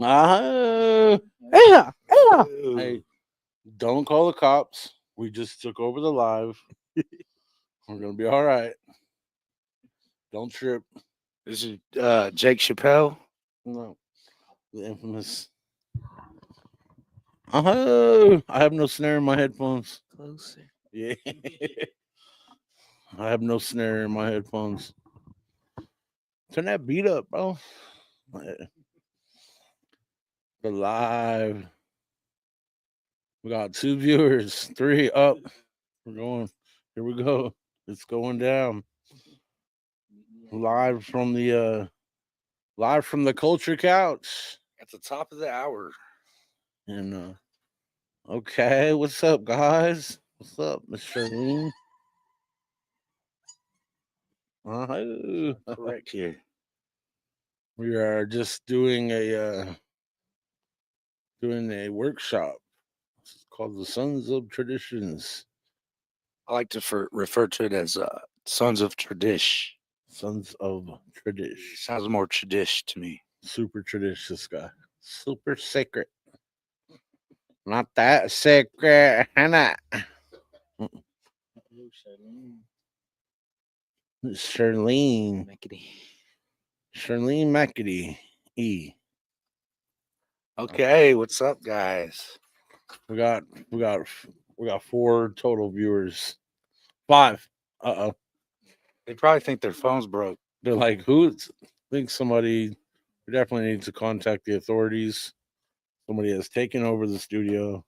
Uh, yeah, yeah. Ooh. Hey, don't call the cops. We just took over the live. We're gonna be all right. Don't trip. This is Jake Chappelle. No, the infamous. I have no snare in my headphones. Closer. Yeah, I have no snare in my headphones. Turn that beat up, bro. The live. We got 2 viewers, 3 up. We're going. Here we go. It's going down. Live from the culture couch. At the top of the hour. And okay, what's up, guys? What's up, Miss Charlene? Correct here. We are just doing a workshop. It's called the Sons of Traditions. I like to refer to it as Sons of Tradish. Sons of Tradish. Sounds more tradish to me. Super tradish, this guy. Super sacred. Not that sacred, Hannah. Charlene. Charlene McAdee. E. Okay, what's up, guys? We got we got we got 4 total viewers. 5. Uh-oh. They probably think their phone's broke. They're like, who? I think somebody. We definitely need to contact the authorities. Somebody has taken over the studio.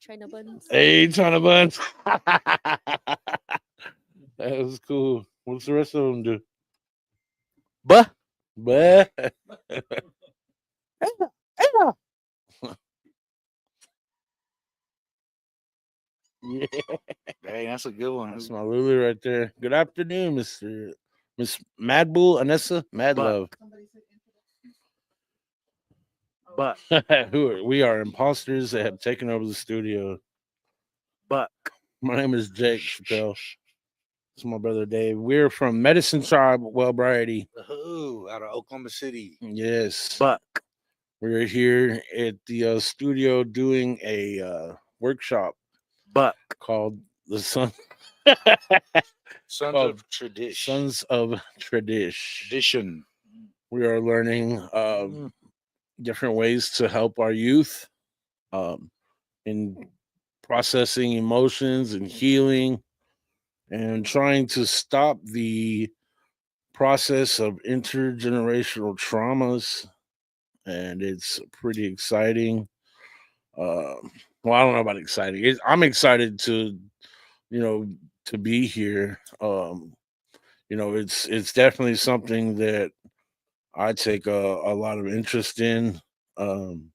China buns. Hey, China Buns. That was cool. What's the rest of them do? But Bah. Yeah, hey, that's a good one. that's my Lulu right there. Good afternoon, Miss Mad Bull, Anessa, Mad Buck. Love. But We are imposters that have taken over the studio. Buck. My name is Jake Chappelle. It's my brother Dave. We're from Medicine Tribe, Wellbriety. Ooh, out of Oklahoma City. Yes. Buck. We're here at the studio doing a workshop Buck. called the Sons called of Tradish. Sons of Tradish. Tradition. We are learning different ways to help our youth in processing emotions and healing and trying to stop the process of intergenerational traumas. And it's pretty exciting. Well, I don't know about exciting. I'm excited to, you know, to be here. It's definitely something that I take a lot of interest in. Um,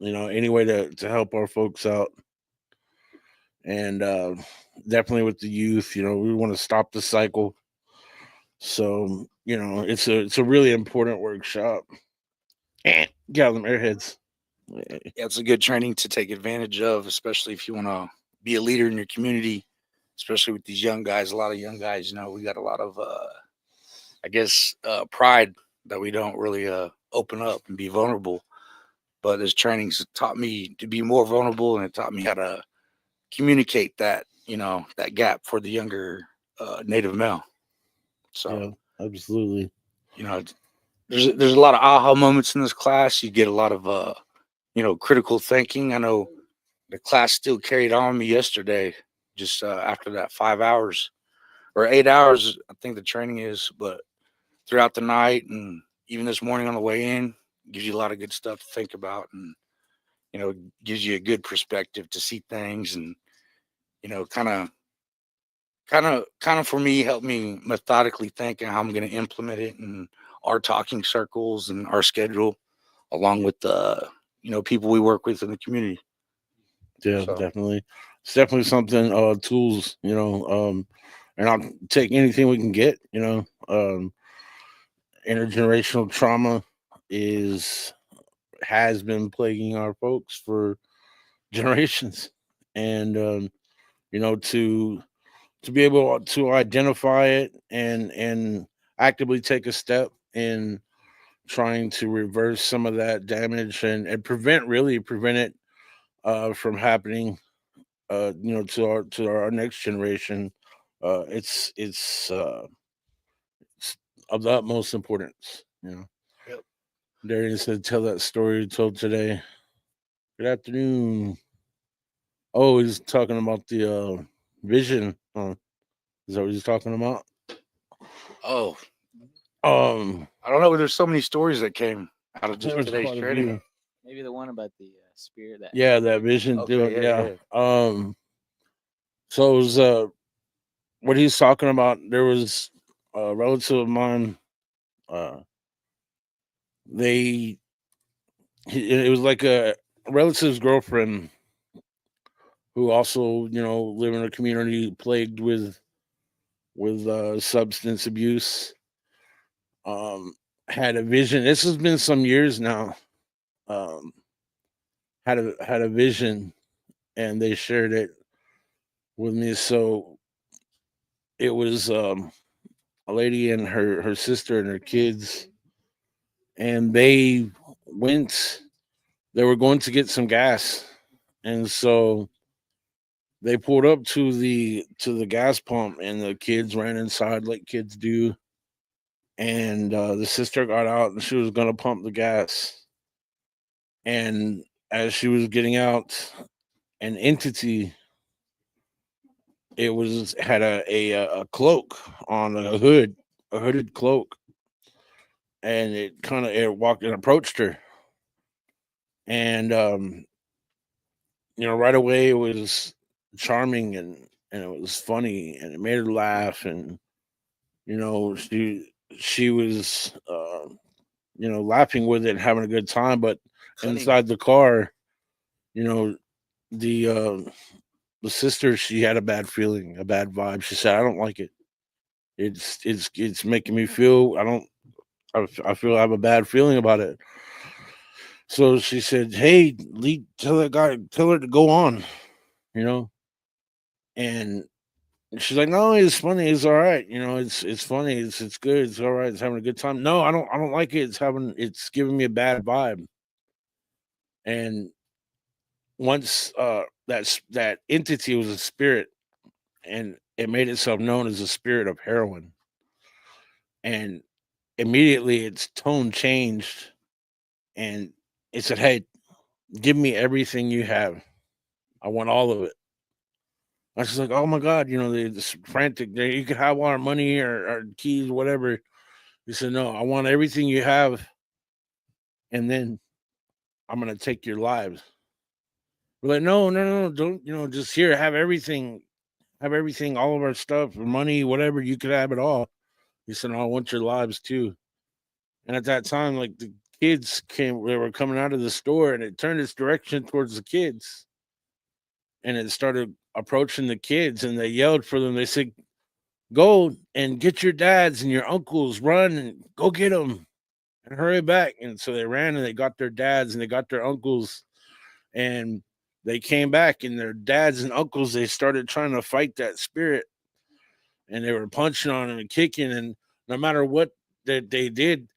any way to help our folks out, and definitely with the youth. We want to stop the cycle. So it's a really important workshop. Get out them airheads. Yeah, it's a good training to take advantage of, especially if you want to be a leader in your community, especially with these young guys. A lot of young guys, we got a lot of, pride that we don't really open up and be vulnerable. But this training's taught me to be more vulnerable, and it taught me how to communicate that gap for the younger native male. So, Yeah, absolutely. there's a lot of aha moments in this class. You get a lot of critical thinking. I know the class still carried on me yesterday, just after that 5 hours or 8 hours, I think the training is, but throughout the night and even this morning on the way in, gives you a lot of good stuff to think about, and gives you a good perspective to see things, and kind of for me, help me methodically think how I'm going to implement it in our talking circles and our schedule, along with the people we work with in the community. Yeah, So, definitely. It's definitely something. Tools. And I'll take anything we can get. Intergenerational trauma is has been plaguing our folks for generations, and to be able to identify it and actively take a step in trying to reverse some of that damage and prevent it from happening to our next generation. It's of the utmost importance. Yep. Darian said, "Tell that story you told today." Good afternoon. Oh, he's talking about the vision. Is that what he's talking about? Oh, Um, I don't know. There's so many stories that came out of just there's today's quite a training. few. Maybe the one about the spirit that. Yeah, that vision. Okay, Yeah. So it was what he's talking about. There was a relative of mine. Uh, they it was like a relative's girlfriend who also live in a community plagued with substance abuse. Um, had a vision. This has been some years now. Um, had a vision, and they shared it with me. So it was a lady and her sister and her kids, and went. They were going to get some gas, and so they pulled up to the gas pump, and the kids ran inside like kids do. And the sister got out, and she was going to pump the gas. And as she was getting out, an entity, it was had a cloak on, a hooded cloak, and it walked and approached her. And right away it was charming, and it was funny, and it made her laugh. And she was laughing with it and having a good time. But Funny. inside the car, you know the the sister, she had a bad feeling, a bad vibe. She said, "I don't like it. It's making me feel, I feel I have a bad feeling about it." So she said, "Hey, tell that guy, tell her to go on," you know. And she's like, "No, it's funny. It's all right. It's funny. It's good. It's all right. It's having a good time." No, I don't like it. It's giving me a bad vibe. And once that entity was a spirit, and it made itself known as a spirit of heroin. And immediately its tone changed, and it said, "Hey, give me everything you have. I want all of it." I was just like, "Oh my god!" They just frantic. You could have all our money or keys, whatever. He said, "No, I want everything you have, and then I'm gonna take your lives." We're like, "No, no, no, don't. Just here, have everything, all of our stuff, money, whatever. You could have it all." He said, "No, I want your lives too." And at that time, like, the kids they were coming out of the store, and it turned its direction towards the kids, and it started approaching the kids, and they yelled for them. They said, "Go and get your dads and your uncles, run and go get them and hurry back." And so they ran, and they got their dads and they got their uncles, and they came back, and their dads and uncles, they started trying to fight that spirit, and they were punching on it and kicking, and no matter what that they did,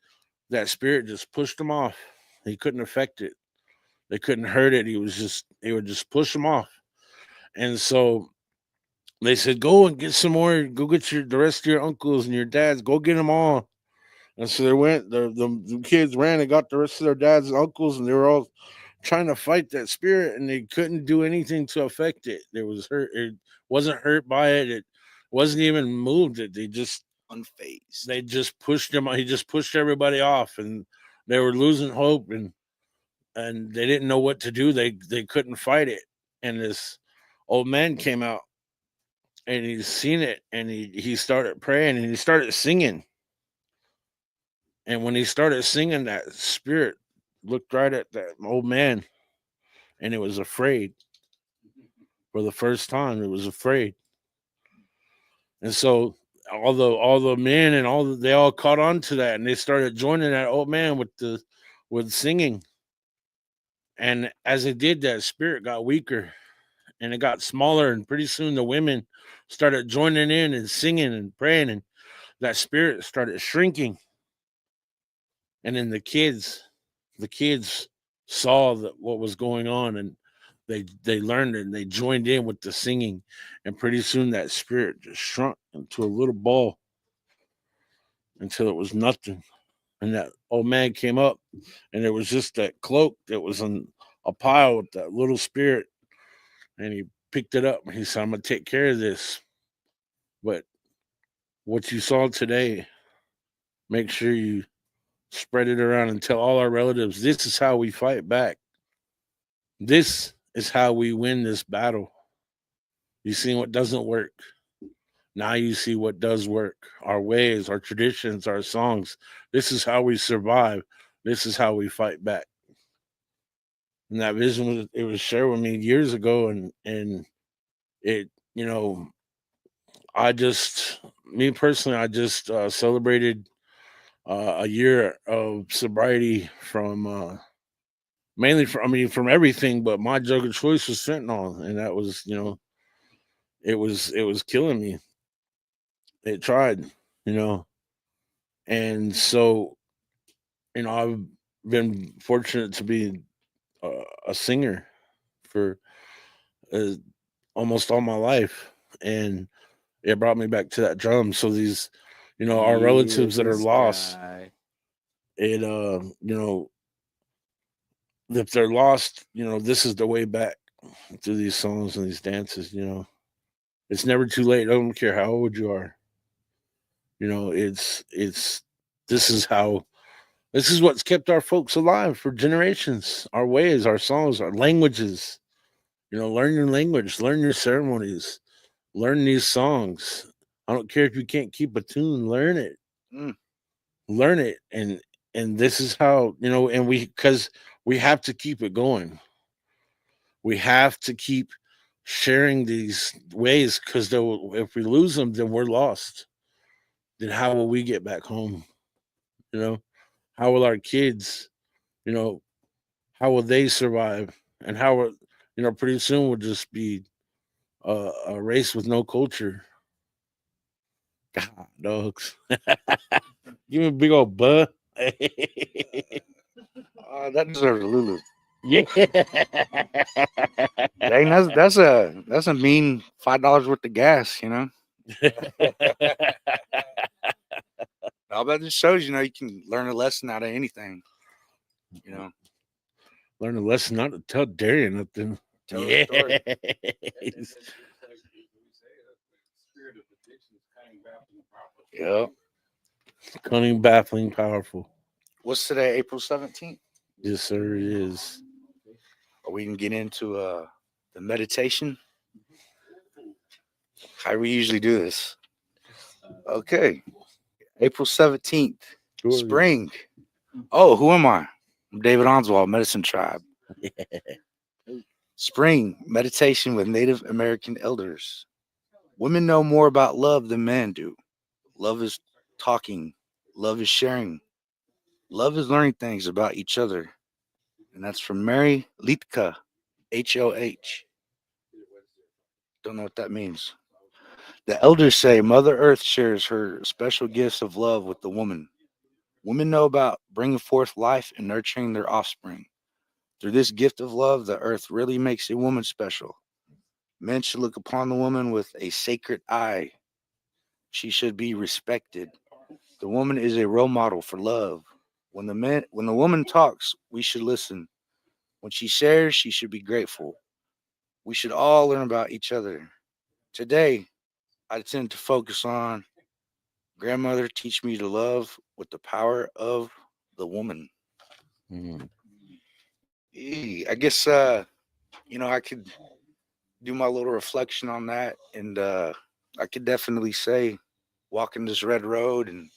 that spirit just pushed them off. He couldn't affect it. They couldn't hurt it. He would just push them off. And so they said, "Go and get some more. Go get the rest of your uncles and your dads. Go get them all." And so they went. The kids ran and got the rest of their dads and uncles, and they were all trying to fight that spirit, and they couldn't do anything to affect it. It was hurt. It wasn't hurt by it. It wasn't even moved. It. Unfazed. They just pushed him. He just pushed everybody off, and they were losing hope, and they didn't know what to do. They couldn't fight it. And this old man came out, and he's seen it, and he started praying, and he started singing. And when he started singing, that spirit looked right at that old man, and it was afraid. For the first time, it was afraid. And so all the men and they all caught on to that, and they started joining that old man with singing. And as it did, that spirit got weaker, and it got smaller, and pretty soon the women started joining in and singing and praying, and that spirit started shrinking. And then the kids saw what was going on, and they learned it, and they joined in with the singing, and pretty soon that spirit just shrunk into a little ball until it was nothing. And that old man came up, and there was just that cloak that was in a pile with that little spirit, and he picked it up and he said, "I'm gonna take care of this. But what you saw today, make sure you spread it around and tell all our relatives this is how we fight back. This is how we win this battle. You see what doesn't work. Now you see what does work. Our ways, our traditions, our songs. This is how we survive. This is how we fight back." And that vision was shared with me years ago, and it, me personally, I just celebrated a year of sobriety from mainly from everything, but my drug of choice was fentanyl, and that was, it was killing me. It tried, you know, and so, I've been fortunate to be a singer for uh, almost all my life, and it brought me back to that drum. So these, our relatives that are lost, it, if they're lost, this is the way back through these songs and these dances. It's never too late. I don't care how old you are. It's this is how this is what's kept our folks alive for generations. Our ways, our songs, our languages. Learn your language, learn your ceremonies, learn these songs. I don't care if you can't keep a tune, learn it. Mm. Learn it. And this is how, and because we have to keep it going. We have to keep sharing these ways, because if we lose them, then we're lost. Then how will we get back home? How will our kids, you know, how will they survive? And how will, pretty soon we'll just be a race with no culture. God, dogs. Give me a big old buh. That deserves a Lulu. Yeah. Dang, that's a mean $5 worth of gas, I'll bet this shows, you can learn a lesson out of anything. Learn a lesson not to tell Darian nothing. Tell a story. Yep. Cunning, baffling, powerful. What's today, April 17th? Yes, sir, it is. We can get into the meditation. How we usually do this. Okay. April 17th. Spring. Oh, who am I? I'm David Oswald, Medicine Tribe. Spring, meditation with Native American elders. Women know more about love than men do. Love is talking. Love is sharing. Love is learning things about each other. And that's from Mary Litka, H-O-H. Don't know what that means. The elders say Mother Earth shares her special gifts of love with the woman. Women know about bringing forth life and nurturing their offspring. Through this gift of love, the earth really makes a woman special. Men should look upon the woman with a sacred eye. She should be respected. The woman is a role model for love. When the woman talks, we should listen. When she shares, she should be grateful. We should all learn about each other. Today, I tend to focus on grandmother teach me to love with the power of the woman. I guess I could do my little reflection on that, and I could definitely say walking this red road and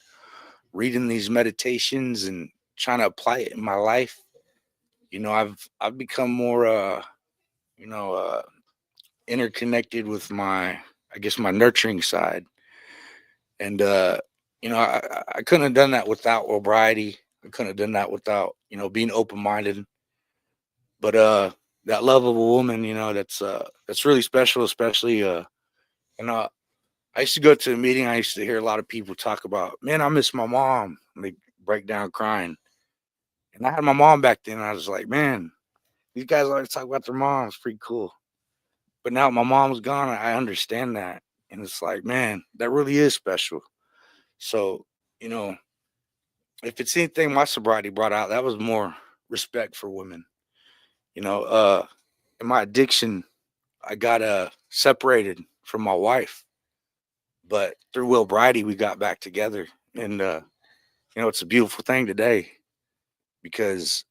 reading these meditations and trying to apply it in my life, I've become more interconnected with my nurturing side. And I couldn't have done that without sobriety. I couldn't have done that without being open-minded. But that love of a woman, that's really special, especially I used to go to a meeting. I used to hear a lot of people talk about, man, I miss my mom. And they break down crying. And I had my mom back then. And I was like, man, these guys always talk about their moms. Pretty cool. But now my mom's gone. I understand that. And it's like, man, that really is special. So, you know, if it's anything my sobriety brought out, that was more respect for women. You know, in my addiction, I got separated from my wife. But through Will Bridie, we got back together. And, you know, it's a beautiful thing today because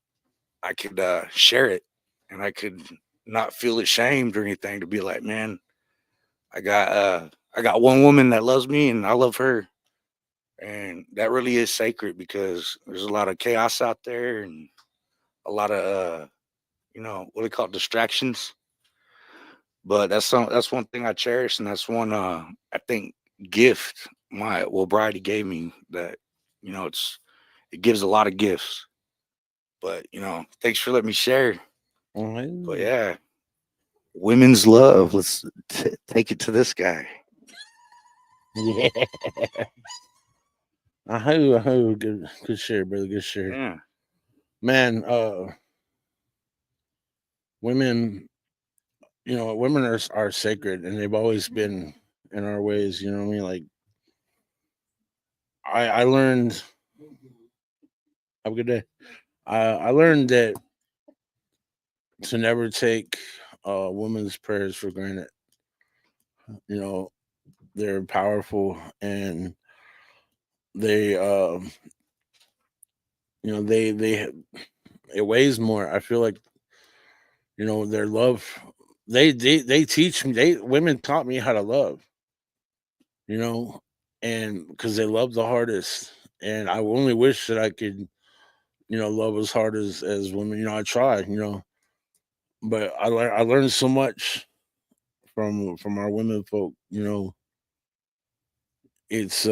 I could share it and I could not feel ashamed or anything to be like, man, I got one woman that loves me and I love her. And that really is sacred because there's a lot of chaos out there and a lot of you know, what they call it, distractions. But that's one thing I cherish, and that's one I think gift my Will Bridie gave me that, you know, it gives a lot of gifts. But you know, thanks for letting me share. But yeah, women's love. Let's take it to this guy. Yeah. I hope, good share, brother, good share. Yeah. Man, women, you know, women are sacred, and they've always been in our ways. You know what I mean? Like, I learned. Have a good day. I learned that to never take women's prayers for granted. You know, they're powerful, and they, you know, they it weighs more. I feel like, you know, their love. They teach me. Women taught me how to love. You know, and because they love the hardest, and I only wish that I could, you know, love as hard as women. You know, I tried. You know, but I learned so much from our women folk. You know, it's I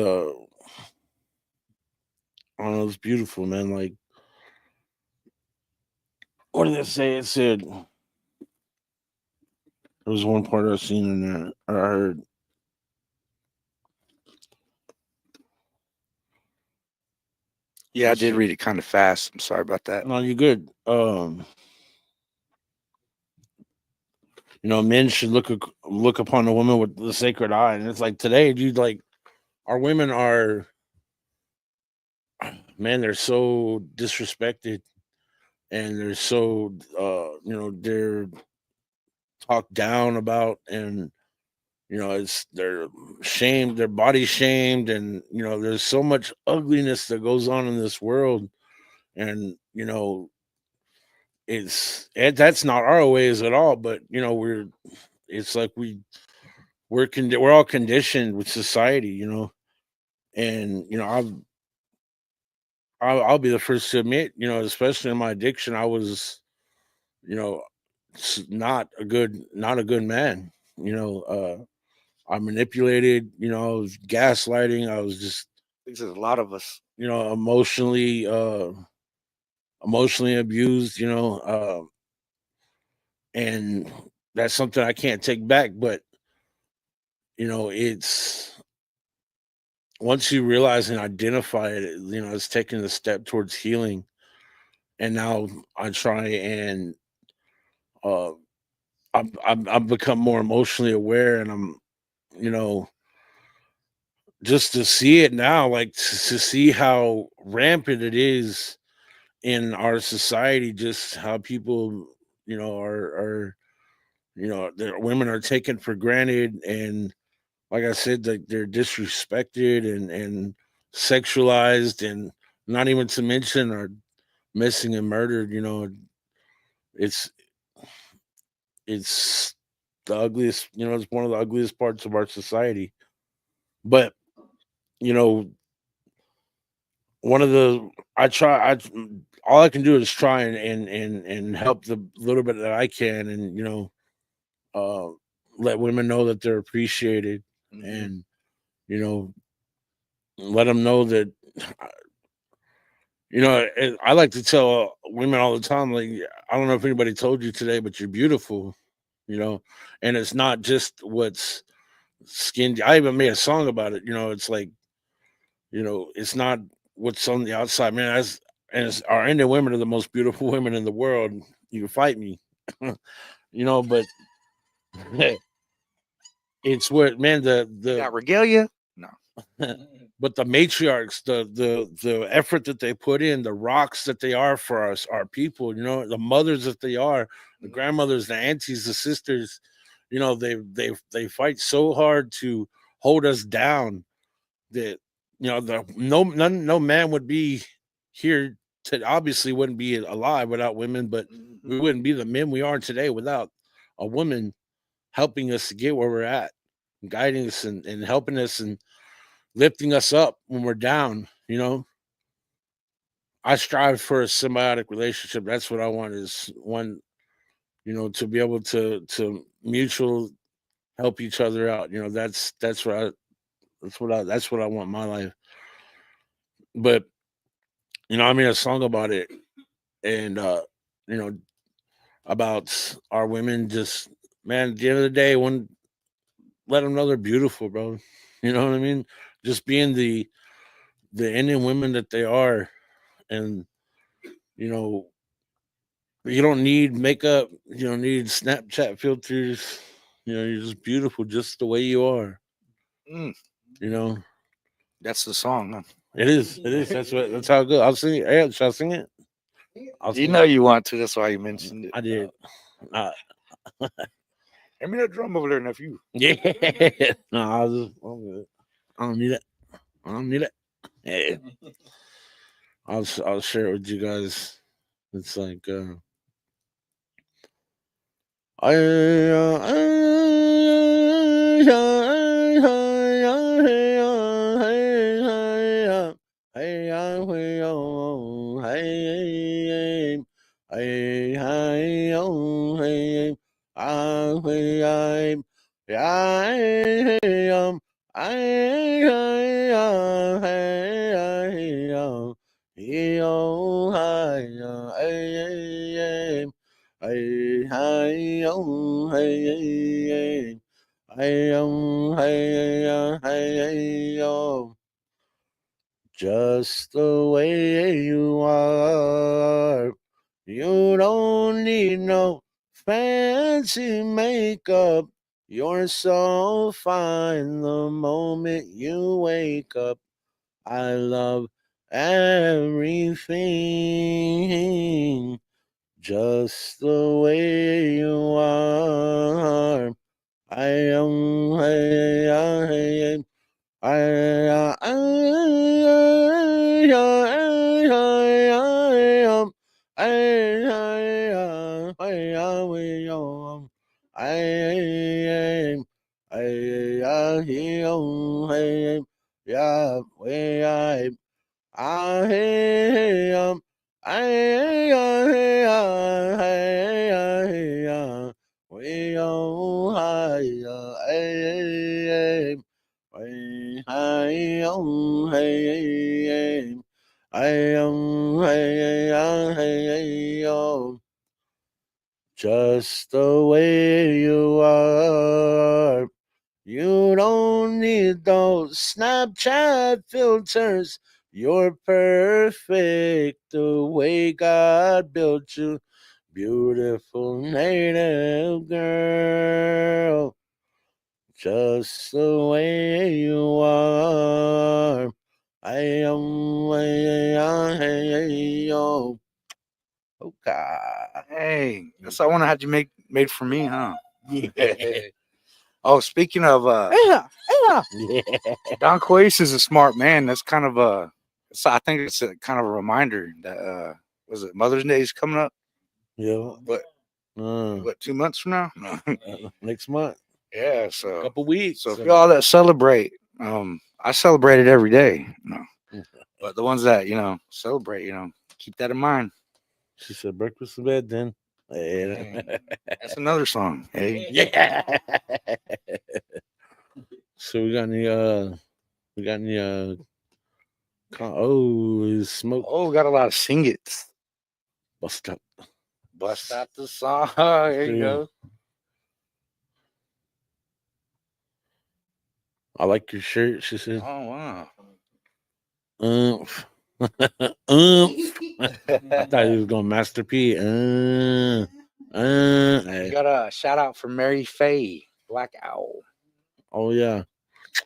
don't know, it's beautiful, man. Like, what did it say? It said there was one part I seen in there. Or I heard. Yeah, I did read it kind of fast. I'm sorry about that. No, you're good. You know, men should look upon a woman with the sacred eye, and it's like today, dude. Like, our women are, man, they're so disrespected, and they're so, you know, they're talked down about, and you know, it's they're shamed, their body shamed, and you know, there's so much ugliness that goes on in this world, and you know, that's not our ways at all, but you know, it's like we're all conditioned with society, you know, and you know, I'll be the first to admit, you know, especially in my addiction, I was, you know, not a good man. You know, I manipulated. You know, I was gaslighting. I was just, I think there's a lot of us. you know, emotionally abused. You know, and that's something I can't take back. But you know, it's once you realize and identify it, you know, it's taking a step towards healing. And now I try and uh I've become more emotionally aware, and I'm, you know, just to see it now, like to see how rampant it is in our society, just how people, you know, are you know, their women are taken for granted, and like I said, like they're disrespected and sexualized, and not even to mention are missing and murdered. You know, it's it's the ugliest. You know, it's one of the ugliest parts of our society. But you know, one of the I try. All I can do is try and help the little bit that I can, and you know, uh, let women know that they're appreciated, and you know, let them know that. You know, I like to tell women all the time, like, I don't know if anybody told you today, but you're beautiful. You know, and it's not just what's skin. I even made a song about it. It's like, it's not what's on the outside, man. Our Indian women are the most beautiful women in the world. You can fight me, but it's what, man, Got regalia? No. but the matriarchs, the effort that they put in, the rocks that they are for us, our people, the mothers that they are, the grandmothers, the aunties, the sisters, they fight so hard to hold us down that no man would be here to, obviously wouldn't be alive without women, but we wouldn't be the men we are today without a woman helping us to get where we're at, guiding us and helping us and lifting us up when we're down. I strive for a symbiotic relationship. That's what I want, is one, to be able to mutual help each other out. That's what I want in my life. But I made a song about it, and about our women. Just, man, at the end of the day, let them know they're beautiful, bro. You know what I mean? Just being the Indian women that they are, and you don't need makeup, you don't need Snapchat filters. You're just beautiful, just the way you are. Mm, You know, that's the song. Huh? it is. It is. That's how it goes. I'll sing it. Hey, should I sing it? You know you want to. That's why you mentioned it. I did. Hand me that drum over there, nephew. Yeah. No, I'm good. I don't need it. I don't need it. Yeah. I'll share it with you guys. It's like just the way you are. You don't need no fancy makeup. You're so fine the moment you wake up. I love everything just the way you are. I am, just the way you are. You don't need those Snapchat filters. You're perfect the way God built you. Beautiful native girl, just the way you are. I am, okay. Hey, that's the one I had you made for me, huh? Yeah. Oh, speaking of Yeah. Don Quace is a smart man. That's kind of I think it's a kind of a reminder that was it Mother's Day is coming up. Yeah. What Uh, 2 months from now? No. next month. Yeah, so Couple weeks. So if y'all that celebrate, I celebrate it every day. But the ones that celebrate, keep that in mind. She said breakfast in bed then. That's another song. Hey, Yeah. So we got any is smoke oh, got a lot of sing it's. bust up. Bust out the song. There you Yeah. go. I like your shirt. She said, Oh wow. "Oomph, oomph." I thought he was going Master P. We got a shout out for Mary Faye, Black Owl. Oh yeah.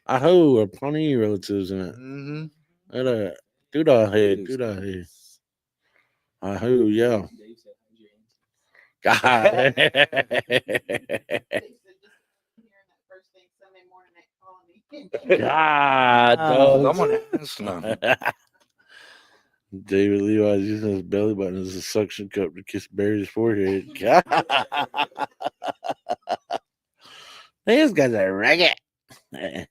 Aho, a plenty of relatives in it. Mm-hmm. Do the head. Aho, yeah. God. God, dog. Someone has none. David Levi's using his belly button as a suction cup to kiss Barry's forehead. God. These guys are ragged. Yeah.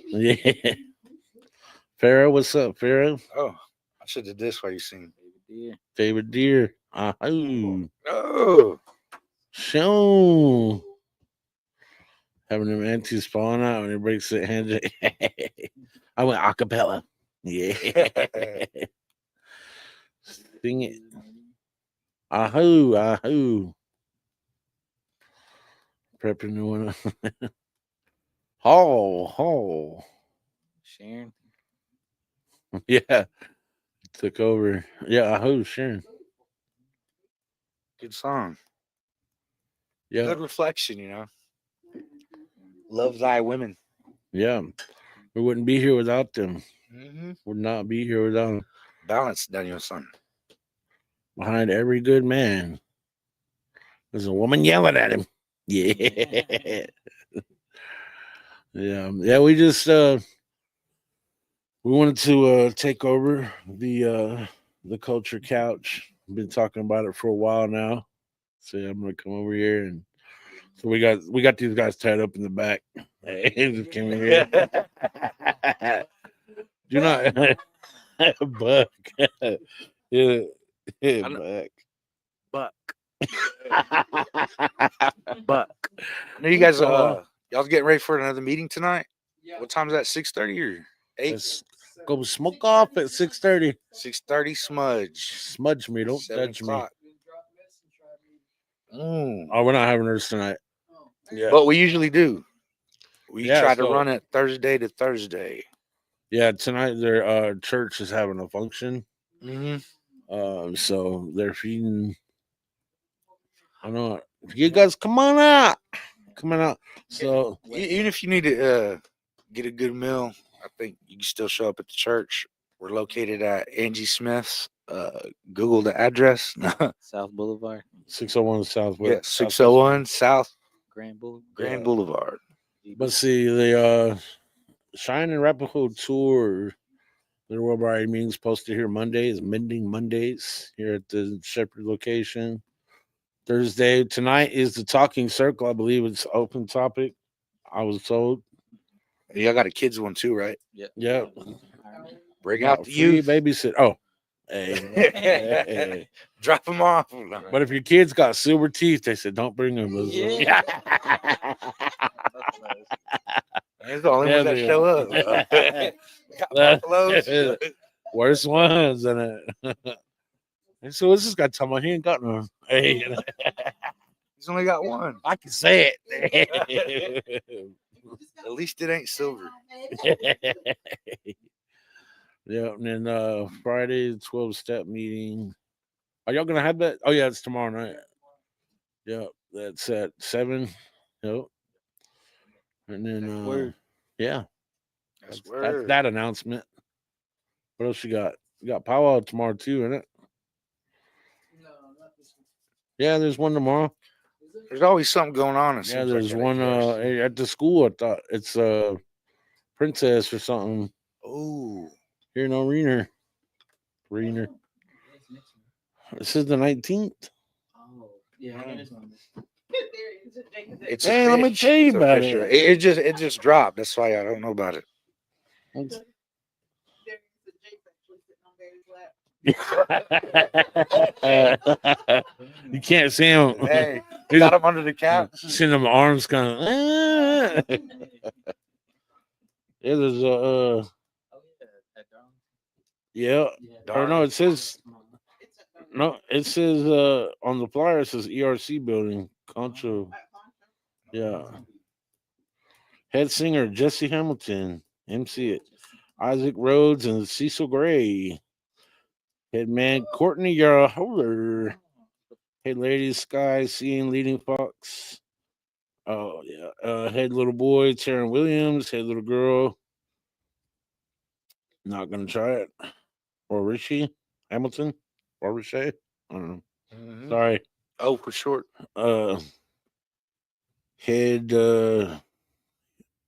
Yeah. Pharaoh, what's up, Pharaoh? Oh, I should have this while you sing. Favorite deer. Ahoo. Oh, Show. Having them aunties falling out when he breaks the handshake. I went acapella. Yeah. Sing it. Ahoo, ahoo. Prepping the one. Haul. Sharon. Yeah. Took over. Yeah, ahoo, Sharon. good song. Yeah. Good reflection, you know. Love thy women. Yeah. We wouldn't be here without them. Mm-hmm. Would not be here without them. Balance, Daniel, son. Behind every good man, there's a woman yelling at him. Yeah. Yeah. We just we wanted to take over the culture couch. Been talking about it for a while now. So I'm gonna come over here, and so we got these guys tied up in the back. Hey, just came in here. Do not Buck. Yeah, Buck. Buck. Buck. I know you guys y'all's getting ready for another meeting tonight. What time's that? 6:30 or 8? Let's go smoke off at 6:30. 6:30 smudge. Smudge me, don't 7 judge me. o'clock. Mm. Oh, we're not having hers tonight. Yeah, But we usually do. We Yeah, try to so- run it Thursday to Thursday. yeah. Tonight their church is having a function. Mm-hmm. So they're feeding. I know you guys come on out. So Even if you need to get a good meal, I think you can still show up at the church. We're located at Angie Smith's. Google the address. South Boulevard, 601 Southwest. Yeah, 601 South Grand Boulevard. Grand Yeah. Boulevard. But see, the Shine and Arapahoe tour, the World Variety meetings posted here Mondays, Mending Mondays here at the Shepherd location. Thursday tonight is the Talking Circle. I believe it's open topic. I was told. Y'all got a kids one too, right? Yeah. Bring out the free youth. babysit. Oh, hey. Drop them off. But if your kids got silver teeth, they said don't bring them. Yeah. That's the only Yeah, ones that they show are. up. Got buffaloes. Worst ones in it. And so what's this guy talking about? He ain't got none. Hey, He's only got one. I can say it. At least it ain't silver. Yeah, and then Friday, the 12-step meeting. Are y'all gonna have that? Oh yeah, it's tomorrow night. Yeah, that's at 7. Yep. And then Word. yeah, That's that's word. that announcement. What else you got? You got powwow tomorrow too, isn't it? Yeah, there's one tomorrow. There's always something going on. It Yeah, seems there's like one at the school. I thought it's Princess or something Oh, here in Arena. This is the 19th. Oh, yeah. it's Hey, a let me fish. tell you It's a about fish, it. right? It just dropped. That's why I don't know about it. You can't see him. Hey, He's got him under the couch. seeing them arms kind of. Yeah, there's a. Yeah. Or no, it says No, it says on the flyer it says ERC building, Concho. Yeah. Head singer Jesse Hamilton, MC it. Isaac Rhodes and Cecil Gray. Head man Courtney Yarholer. Head lady Sky Seeing Leading Fox. Oh yeah. Head little boy Taryn Williams. Head little girl. Not gonna try it. Or Richie Hamilton. Or Richie. I don't know. Mhm. Sorry. Oh, for short. Head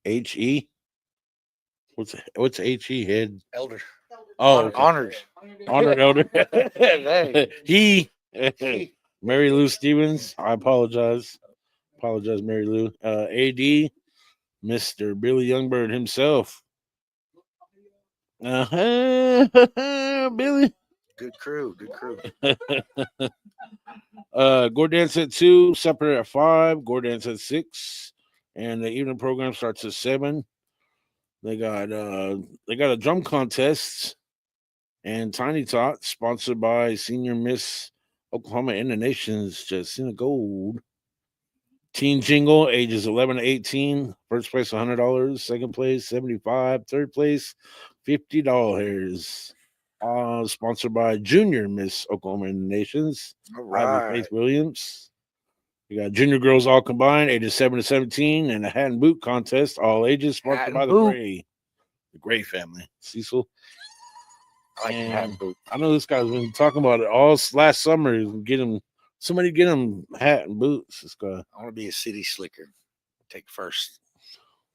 HE. What's HE head? Elder. Oh, okay. Honored. Honored elder. Hey. He Mary Lou Stevens. I apologize. Apologize, Mary Lou. AD, Mr. Billy Youngbird himself. Billy. Good crew. Good crew. Gore Dance at 2, Supper at 5, Gore Dance at 6, and the evening program starts at 7. They got a drum contest and Tiny Tot, sponsored by Senior Miss Oklahoma in the Nations, Jessina Gold. Teen Jingle, ages 11 to 18. First place, $100. Second place, $75. Third place, $50. Sponsored by Junior Miss Oklahoma in the Nations, All Ivy right. Faith Williams. We got junior girls all combined, ages 7 to 17, and a hat and boot contest, all ages, Hat sponsored and by boot. the Gray family. Cecil. I like the hat and And boot. I know this guy's been talking about it all last summer. Somebody get him hat and boots. This guy. I want to be a city slicker. Take first.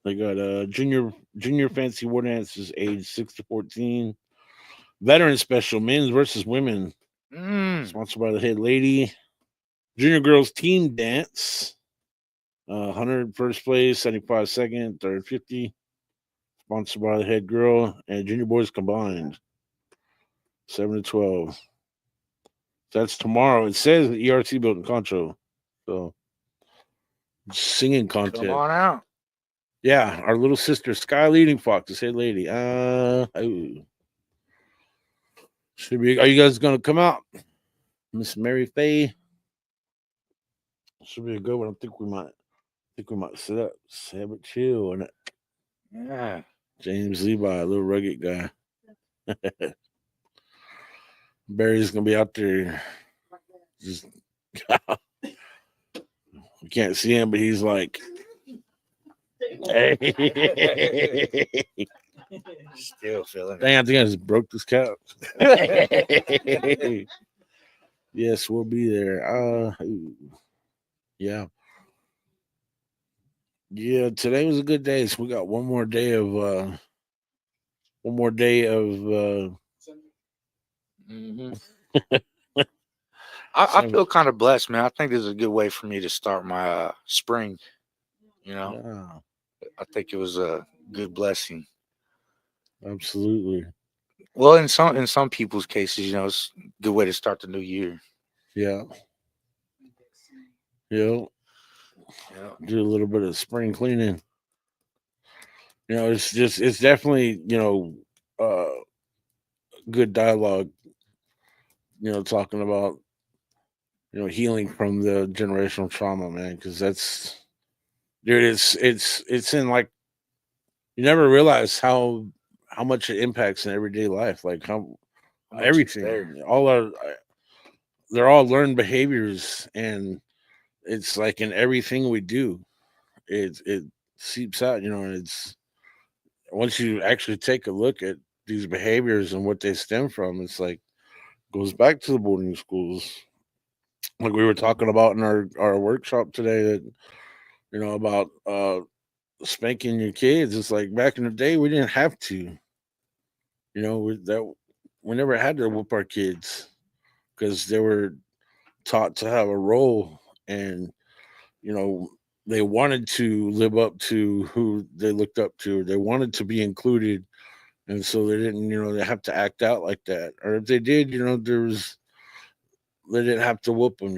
They got junior fancy war dances age 6 to 14. Veteran special men's versus women, sponsored by the head lady. Junior girls team dance. 100 first place, 75 second, third 50. Sponsored by the head girl, and junior boys combined. 7 to 12. That's tomorrow. It says the ERT building Concho. So singing Come contest. on out. Yeah, our little sister Sky Leading Fox, this head lady. Should be. Are you guys gonna come out, Miss Mary Faye? Should be a good one. I think we might sit up, have it chill, and Yeah. James Levi, a little rugged guy. Barry's gonna be out there. Just we can't see him, but he's like, hey. Still feeling it. Dang, I think I just broke this couch. Yes, we'll be there. Yeah. Yeah, today was a good day. So we got one more day of I feel kind of blessed, man. I think this is a good way for me to start my spring. You know, yeah, I think it was a good blessing. absolutely. Well, in some people's cases, you know, it's a good way to start the new year. Yeah. Yeah. Yeah. Do a little bit of spring cleaning. You know, it's definitely, good dialogue, talking about, healing from the generational trauma, man, because that's, dude, it's in, like, you never realize how much it impacts in everyday life, like how much it's everything, there. they're all learned behaviors, and it's like in everything we do, it seeps out, and it's once you actually take a look at these behaviors and what they stem from, it's like goes back to the boarding schools, like we were talking about in our workshop today, that about spanking your kids. It's like back in the day we didn't have to, we never had to whoop our kids because they were taught to have a role, and they wanted to live up to who they looked up to. They wanted to be included, and so they didn't, they have to act out like that. Or if they did, they didn't have to whoop them.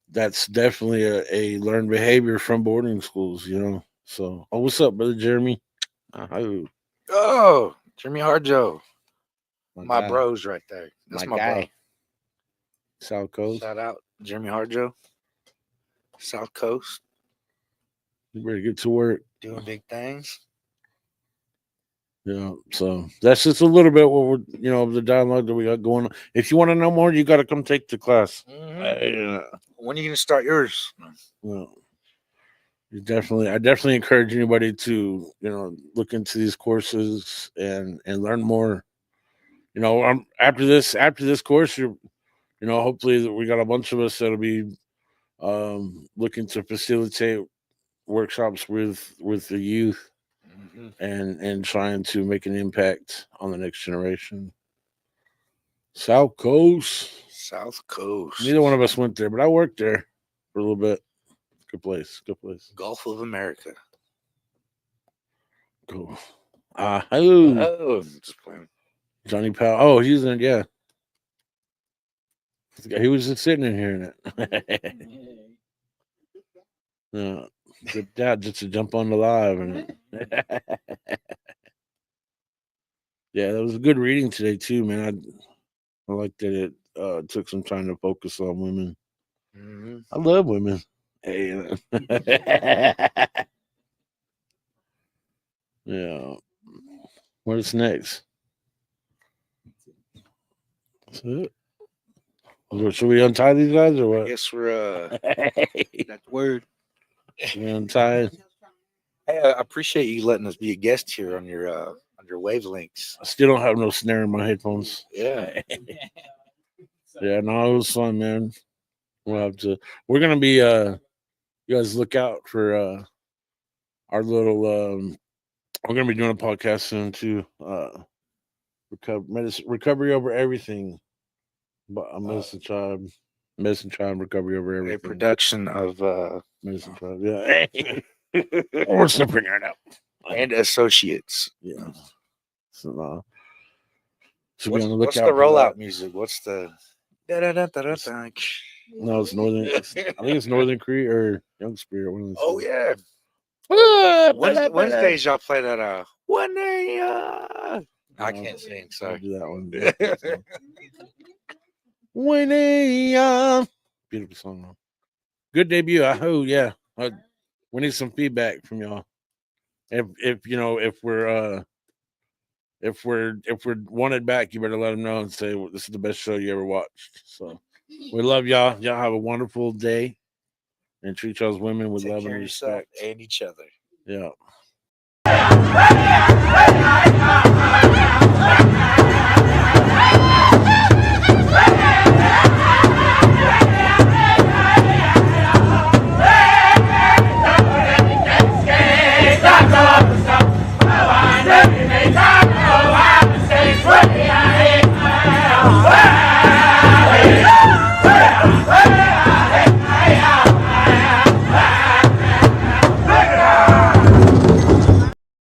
That's definitely a learned behavior from boarding schools. So, what's up, brother Jeremy? Oh, Jimmy Harjo, my guy. bros right there. That's My my bro. guy. South Coast. Shout out Jeremy Harjo. South Coast You better get to work. doing big things. Yeah, so that's just a little bit what we're, the dialogue that we got going on. If you want to know more, you got to come take the class. Yeah. When are you gonna start yours? Well, I definitely encourage anybody to, look into these courses and learn more. After this course, hopefully we got a bunch of us that'll be looking to facilitate workshops with the youth and trying to make an impact on the next generation. South Coast. South Coast. Neither one of us went there, but I worked there for a little bit. Good place. Good place. Gulf of America. Cool. Just playing. Johnny Powell. Oh, he's in. Yeah. He was just sitting in here in it. Good dad just to jump on the live and yeah, that was a good reading today too, man. I like that it took some time to focus on women. I love women. Hey, yeah. What's next? That's it. Should we untie these guys or I what? guess we're That's word. We untie. Hey, I appreciate you letting us be a guest here on your wavelengths. I still don't have no snare in my headphones. Yeah. Yeah, no, it was fun, man. We're gonna be you guys look out for our little we're gonna be doing a podcast soon too. Recovery over everything. But Medicine Tribe, recovery over A everything. production of Medicine Tribe, yeah. We're still figuring it out. and associates. Yeah. So be What's, on the what's lookout the for rollout that. music? What's the No, it's Northern. I think it's Northern Cree or Young Spirit. One of the Oh two. yeah. Wednesdays y'all play that one day I can't sing, I'll sorry. do that one. Winnie, beautiful song. Man. Good debut. I hope. Yeah, we need some feedback from y'all. If we're wanted back, you better let them know and say, well, this is the best show you ever watched. So we love y'all. Y'all have a wonderful day and treat y'all's women with Take love care and of yourself respect. and each other. Yeah.